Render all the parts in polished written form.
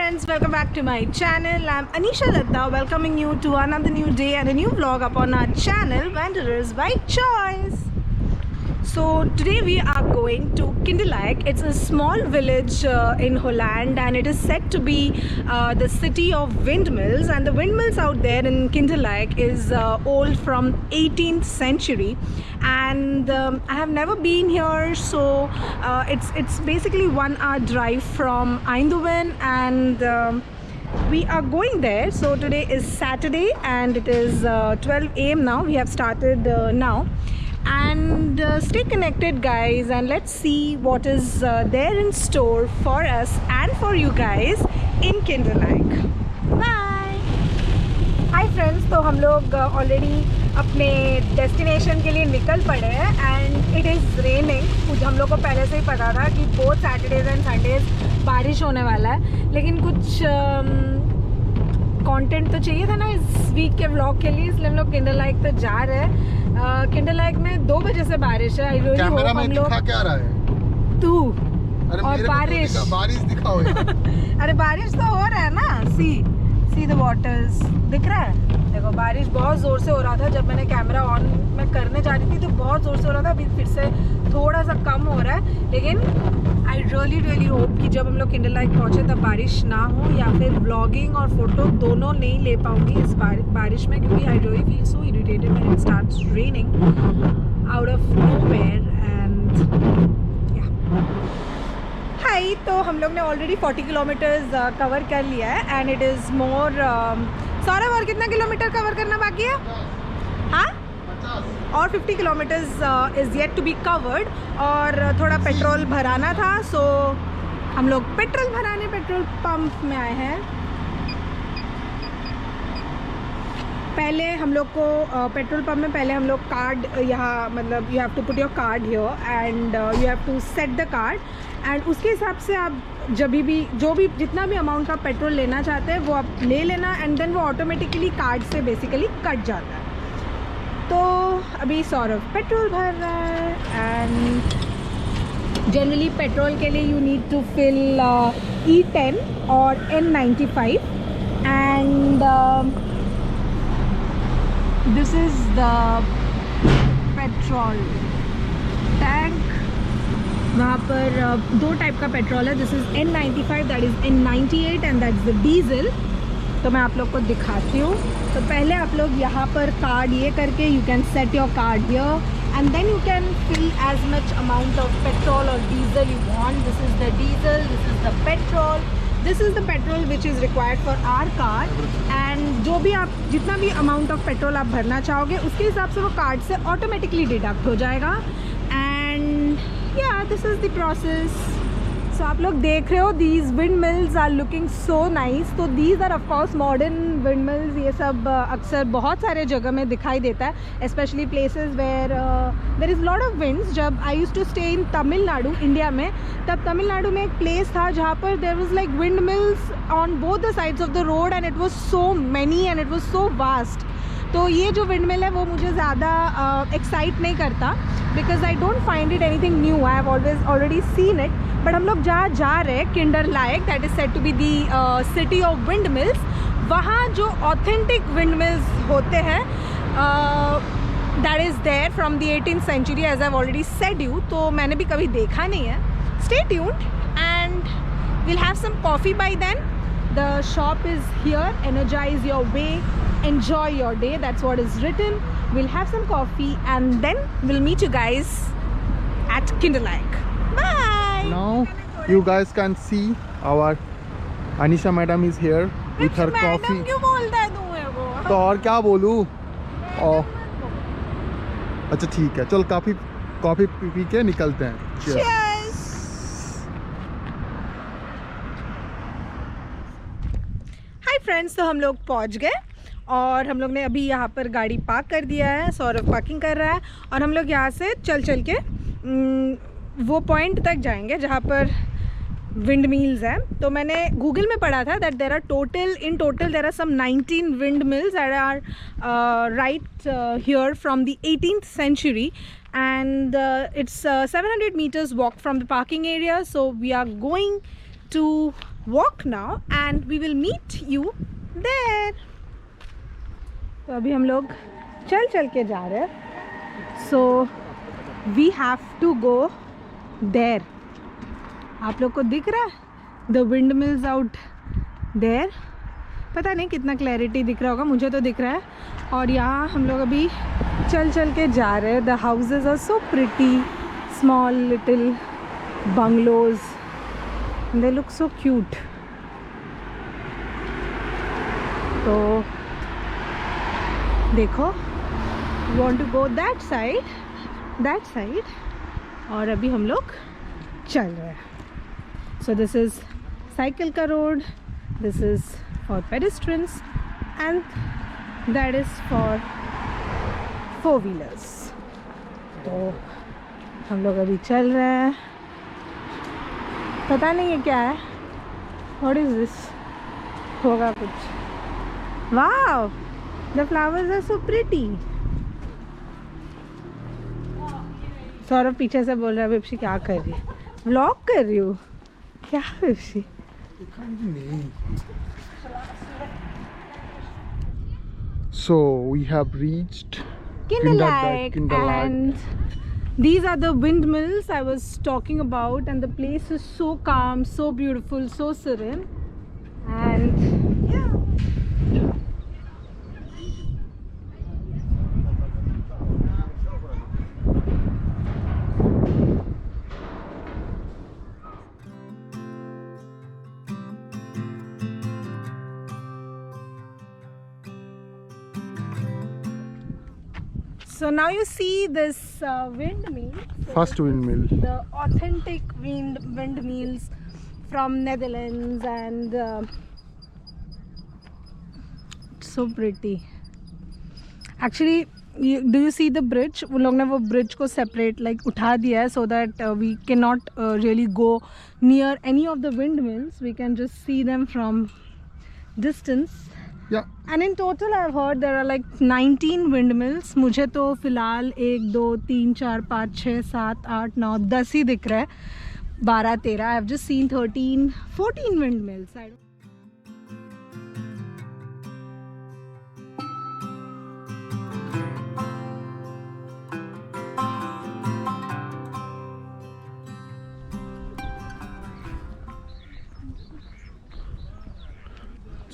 friends, welcome back to my channel. I'm Anisha Datta, welcoming you to another new day and a new vlog upon our channel Wanderers by Choice. So today we are going to Kinderlijk. It's a small village in Holland, and it is said to be the city of windmills, and the windmills out there in Kinderlijk is old from 18th century. And I have never been here, so it's basically 1 hour drive from Eindhoven, and we are going there. So today is Saturday and it is 12 AM now. We have started now, and stay connected guys, and let's see what is there in store for us and for you guys in Kinderlijk. Bye. Hi friends, तो हम लोग already अपने destination के लिए निकल पड़े हैं and it is raining. कुछ हम लोग को पहले से ही पता था कि बोथ सैटरडेज एंड संडेज बारिश होने वाला है, लेकिन कुछ कंटेंट तो चाहिए था ना इस वीक के व्लॉग के लिए, इसलिए हम लोग किंडरलाइक तो जा रहे हैं. किंडरलाइक में 2 बजे से बारिश है. आई रियली होप हम लोग क्या रहा है तू अरे और बारिश बारिश दिखाओ अरे बारिश तो हो रहा है ना. सी द वाटर्स दिख रहा है. देखो बारिश बहुत ज़ोर से हो रहा था. जब मैंने कैमरा ऑन मैं करने जा रही थी तो बहुत ज़ोर से हो रहा था. अभी फिर से थोड़ा सा कम हो रहा है, लेकिन आई रियली होप कि जब हम लोग किंडरलाइक पहुँचे तब बारिश ना हो, या फिर व्लॉगिंग और फोटो दोनों नहीं ले पाऊँगी इस बारिश में, क्योंकि I really feel so irritated when it starts raining out of nowhere. And high, तो हम लोग ने ऑलरेडी 40 किलोमीटर्स कवर कर लिया है and it is more. Saurabh, और कितना किलोमीटर कवर करना बाकी है? हाँ, और 50 kilometres is yet to be covered. और थोड़ा पेट्रोल भराना था, सो हम लोग पेट्रोल भराने पेट्रोल पंप में आए हैं. पहले हम लोग को पेट्रोल पंप में पहले हम लोग कार्ड यहाँ, मतलब you have to put your card here and you have to set the card, and उसके हिसाब से आप जब भी जितना भी अमाउंट का पेट्रोल लेना चाहते हैं वो आप ले लेना, एंड देन वो ऑटोमेटिकली कार्ड से बेसिकली कट जाता है. तो अभी सौरभ पेट्रोल भर रहा है, एंड जनरली पेट्रोल के लिए you need to fill E10 और N95, and this is the petrol tank. वहाँ पर 2 टाइप का पेट्रोल है. This is N95, that is N98 and that is the diesel. तो मैं आप लोग को दिखाती हूँ. तो पहले आप लोग यहाँ पर कार्ड ये करके you can set your card here, and then you can fill as much amount of petrol और diesel you want. This is the diesel, this is the petrol, this is the petrol which is required for our car. And जो भी आप जितना भी amount of petrol आप भरना चाहोगे उसके हिसाब से वो कार्ड से ऑटोमेटिकली डिडक्ट हो जाएगा. And yeah, this is the process. So आप लोग देख रहे हो, these windmills are looking so nice. तो these are of course modern windmills. ये सब अक्सर बहुत सारे जगह में दिखाई देता है, especially places where there is lot of winds. जब I used to stay in Tamil Nadu, India में, तब तमिलनाडु में एक place था जहाँ पर there was like windmills on both the sides of the road, and it was so many and it was so vast. तो ये जो विंडमिल है वो मुझे ज़्यादा एक्साइट नहीं करता, because I don't find it anything new. I have already seen it. But हम लोग जहाँ जा रहे हैं Kinderdijk, that is said to be the city of windmills. वहाँ जो ऑथेंटिक विंडमिल्स होते हैं that is there from the 18th century, as I have already said you. तो मैंने भी कभी देखा नहीं है. Stay tuned and will have some coffee bye then. The shop is here. Energize your way, enjoy your day, that's what is written. We'll have some coffee and then we'll meet you guys at Kinderlijk. Bye. Now you guys can see our Anisha madam is here with her coffee. क्यों बोलता है तू मेरे को? तो और क्या बोलूँ? अच्छा ठीक है, चल कॉफी पी के निकलते हैं. Cheers. फ्रेंड्स, तो हम लोग पहुंच गए और हम लोग ने अभी यहाँ पर गाड़ी पार्क कर दिया है. सौरभ पार्किंग कर रहा है और हम लोग यहाँ से चल के वो पॉइंट तक जाएंगे जहाँ पर विंड मिल्स हैं. तो मैंने गूगल में पढ़ा था that there are in total there are some 19 wind mills that are right here from the 18th century, and it's 700 meters walk from the parking area. So we are going to walk now and we will meet you there. तो अभी हम लोग चल चल के जा रहे हैं. So we have to go there. आप लोग को दिख रहा है the windmills out there? पता नहीं कितना क्लैरिटी दिख रहा होगा, मुझे तो दिख रहा है. और यहाँ हम लोग अभी चल चल के जा रहे हैं. The houses are so pretty, small little bungalows, they look so cute. तो देखो, we want to go that side और अभी हम लोग चल रहे हैं. सो दिस इज़ साइकिल का road, this is for pedestrians and that is for four-wheelers. तो हम लोग अभी चल रहे हैं. पता नहीं ये क्या है. What is this? होगा कुछ. Wow, the flowers are so pretty. Saurabh पीछे से बोल रहा है विप्सी क्या कर रही है. व्लॉग कर रही हूँ क्या विप्सी? So we have reached Kinderlake, Kinderlake. and these are the windmills I was talking about, and the place is so calm, so beautiful, so serene, and yeah. So now you see this windmill. First windmill. The authentic windmills from Netherlands, and it's so pretty. Actually, do you see the bridge? उन लोग ने वो bridge को separate like उठा दिया है so that we cannot really go near any of the windmills. We can just see them from distance. Yeah. And in total I've heard there are like 19 windmills. मुझे तो फिलहाल 1 2 3 4 5 6 7 8 9 10 ही दिख रहा है. 12 13. I've just seen 13 14 windmills. I don't.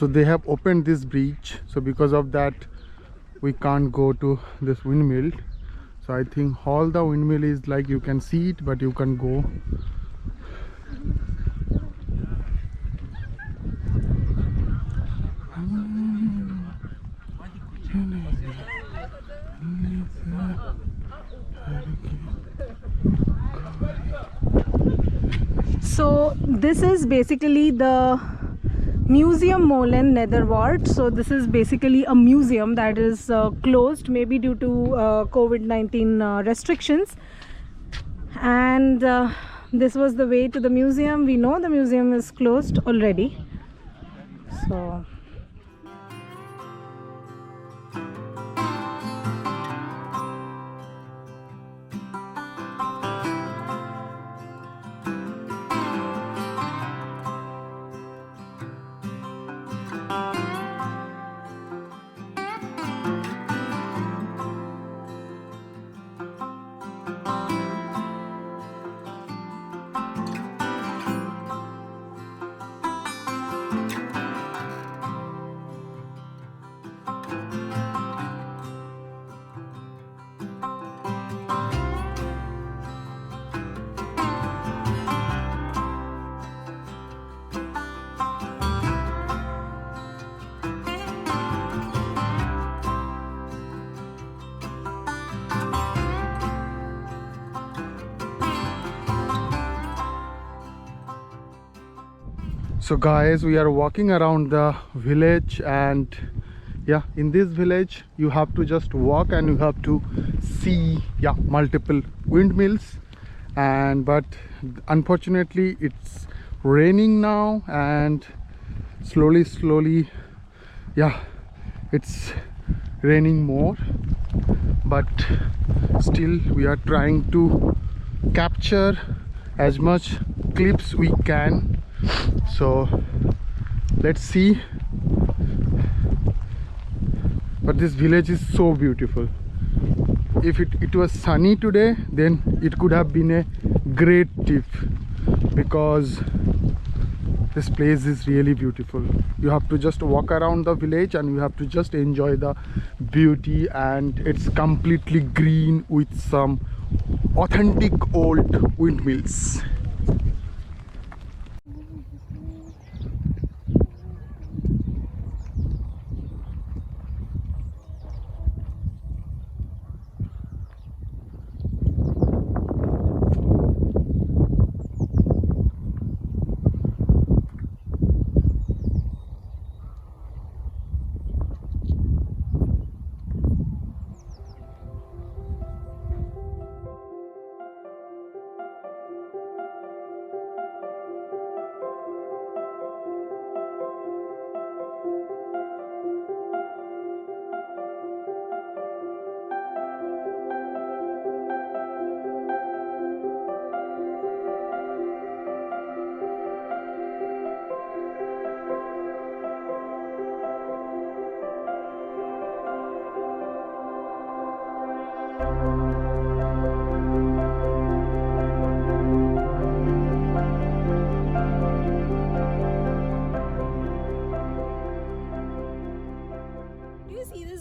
So they have opened this bridge, so because of that we can't go to this windmill. So I think all the windmill is like you can see it but you can go. So this is basically the Museum Molen Nederwoud. So this is basically a museum that is closed, maybe due to COVID-19 restrictions, and this was the way to the museum. We know the museum is closed already. So So guys, we are walking around the village, and yeah, in this village you have to just walk and you have to see multiple windmills, and but unfortunately it's raining now, and slowly it's raining more, but still we are trying to capture as much clips we can So let's see. But this village is so beautiful. If it was sunny today, then it could have been a great trip, because this place is really beautiful. You have to just walk around the village and you have to just enjoy the beauty, and it's completely green with some authentic old windmills.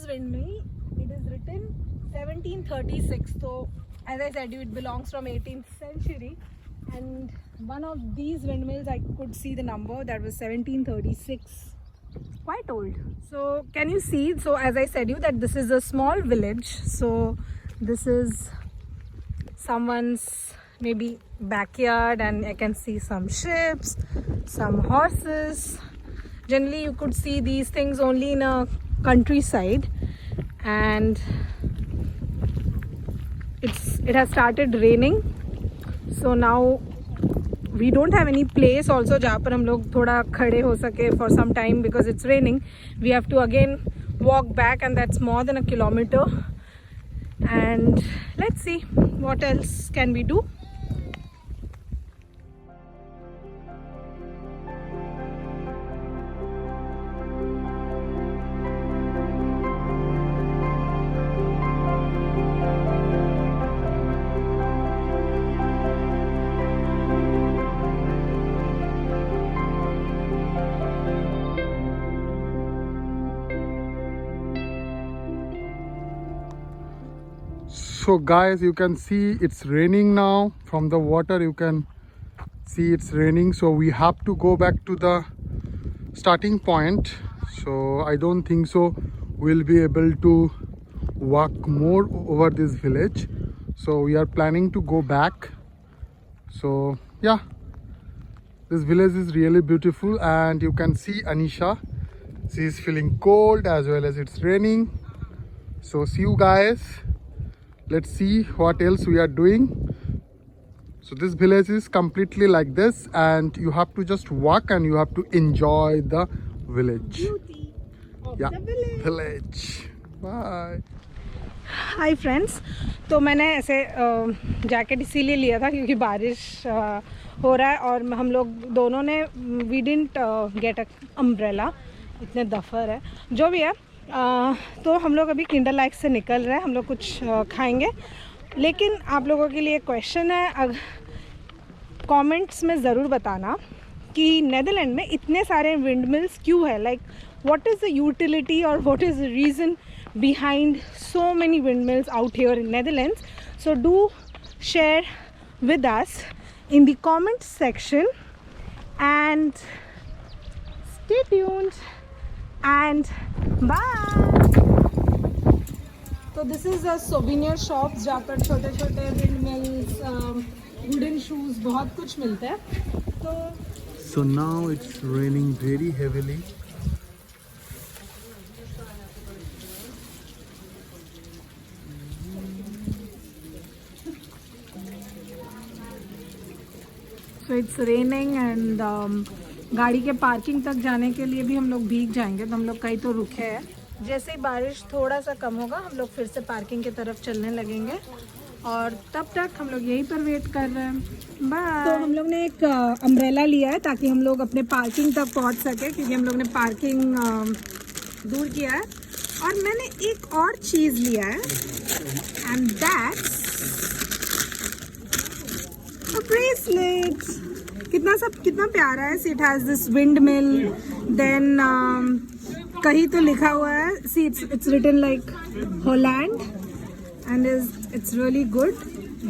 Windmill. It is written 1736. So as I said, it belongs from 18th century. And one of these windmills, I could see the number, that was 1736. Quite old. So can you see? So as I said you that this is a small village. So this is someone's maybe backyard, and I can see some ships, some horses. Generally you could see these things only in a countryside, and it has started raining. So now we don't have any place also जहाँ पर हम लोग थोड़ा खड़े हो सके for some time, because it's raining. We have to again walk back, and that's more than a kilometer. And let's see what else can we do. So guys, you can see it's raining now. From the water you can see it's raining, so we have to go back to the starting point. So I don't think so we'll be able to walk more over this village, so we are planning to go back. So yeah, this village is really beautiful, and you can see Anisha, she is feeling cold as well as it's raining. So see you guys. Let's see what else we are doing. So this village is completely like this, and you have to just walk and you have to enjoy the village. Beauty of Yeah, the village. Bye. Hi friends, तो मैंने ऐसे jacket इसीलिए लिया था क्योंकि बारिश हो रहा है, और हम लोग दोनों ने we didn't get a umbrella, इतने दफर है जो भी है। तो हम लोग अभी किंडर लाइक से निकल रहे हैं, हम लोग कुछ खाएंगे। लेकिन आप लोगों के लिए क्वेश्चन है, कमेंट्स में ज़रूर बताना कि नेदरलैंड में इतने सारे विंडमिल्स क्यों है, like what is the utility और what is the reason behind so many windmills out here in Netherlands. So do share with us in the comment section, and stay tuned, and bye. So this is a souvenir shops जहाँ पर छोटे छोटे windmills, wooden shoes, बहुत कुछ मिलता है। तो So now it's raining very heavily. So it's raining, and गाड़ी के पार्किंग तक जाने के लिए भी हम लोग भीग जाएंगे, तो हम लोग कहीं तो रुके हैं। जैसे ही बारिश थोड़ा सा कम होगा हम लोग फिर से पार्किंग की तरफ चलने लगेंगे। और तब तक हम लोग यहीं पर वेट कर रहे हैं। बाय। तो हम लोग ने एक अम्ब्रेला लिया है ताकि हम लोग अपने पार्किंग तक पहुंच सके, क्योंकि हम लोग ने पार्किंग दूर किया है। और मैंने एक और चीज़ लिया है, एंड दैट्स अ ब्रेसलेट। कितना प्यारा है। It has this wind mill, then कहीं तो लिखा हुआ है, see it's written like Holland, and it's really good.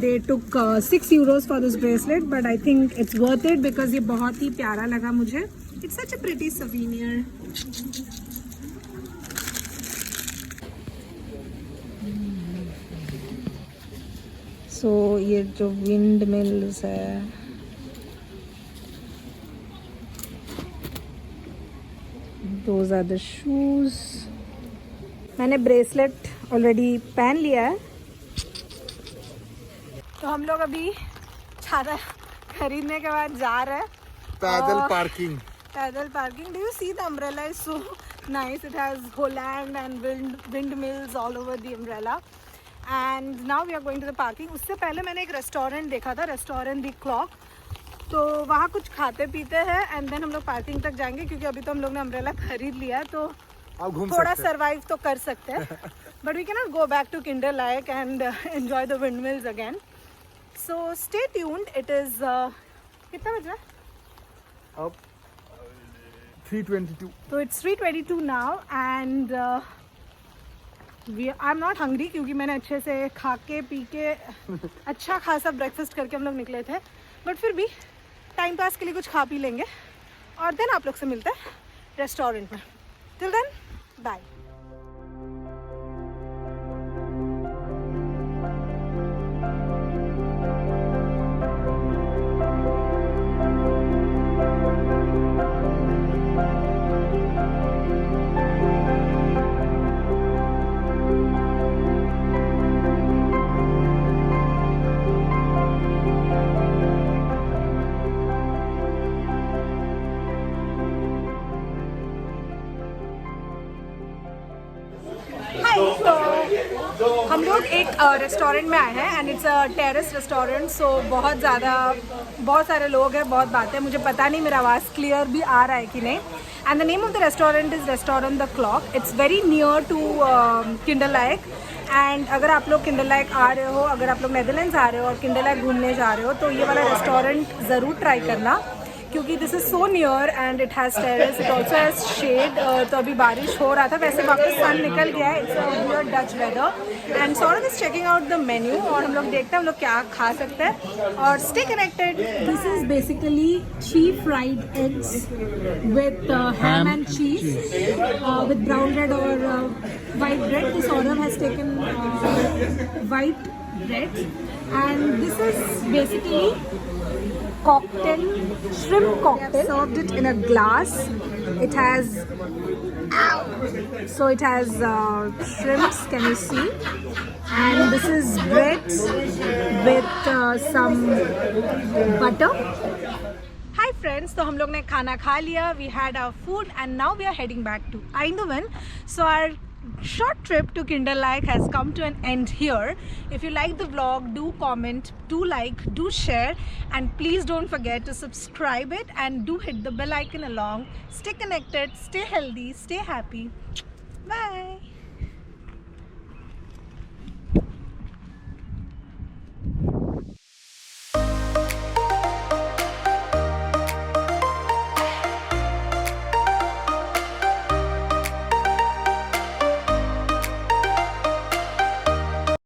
They took 6 euros for this bracelet, but I think it's worth it because ये बहुत ही प्यारा लगा मुझे. It's such a pretty souvenir. So ये जो wind mills है, those are the shoes. मैंने bracelet already पहन लिया है। तो हम लोग अभी छाता खरीदने के बाद जा रहे हैं पैदल parking. Do you see the umbrella is so nice, it has Holland and wind mills all over the umbrella. And now we are going to the parking. उससे पहले मैंने एक रेस्टोरेंट देखा था, रेस्टोरेंट द क्लॉक, तो वहाँ कुछ खाते पीते हैं एंड देन हम लोग पार्किंग तक जाएंगे, क्योंकि अभी तो हम लोग ने अम्ब्रेला खरीद लिया है तो थोड़ा सर्वाइव तो कर सकते हैं, but we can not go back to Kinder like and enjoy the wind mills again. So stay tuned. It is कितना बज रहा है? अब 3:22। तो it's 3:22 now and I am not hungry, क्योंकि मैंने अच्छे से खा के पी के अच्छा खासा ब्रेकफास्ट करके हम लोग निकले थे, बट फिर भी टाइम पास के लिए कुछ खा पी लेंगे और देन आप लोग से मिलते हैं रेस्टोरेंट में। Till then bye. हम लोग एक रेस्टोरेंट में आए हैं and it's a terrace restaurant. So बहुत सारे लोग हैं, बहुत बातें, मुझे पता नहीं मेरा आवाज़ क्लियर भी आ रहा है कि नहीं। And the name of the restaurant is restaurant the clock. It's very near to Kinderdijk. And अगर आप लोग किंडरलाइक आ रहे हो, अगर आप लोग नेदरलैंड्स आ रहे हो और किंडरलाइक घूमने जा रहे हो, तो ये वाला रेस्टोरेंट ज़रूर ट्राई करना, क्योंकि this is so near and it has terrace, it also has shade. तो अभी बारिश हो रहा था, वैसे वापस सन निकल गया है। It's a weird Dutch weather and Saurabh is checking out the menu, और हम लोग देखते हैं हम लोग क्या खा सकते हैं। और stay connected. This is basically 3 fried eggs with ham and चीज विद ब्राउन ब्रेड और वाइट ब्रेड। तो Saurabh has taken white bread, and this is basically cocktail, shrimp cocktail. Served it in a glass. It has shrimps, can you see? And this is bread with some butter. Hi friends, तो हम लोग ने खाना खा लिया. We had our food and now we are heading back to Eindhoven. So our short trip to Kinderlijk has come to an end here. If you like the vlog, do comment, do like, do share, and please don't forget to subscribe it and do hit the bell icon along. Stay connected, stay healthy, stay happy. Bye.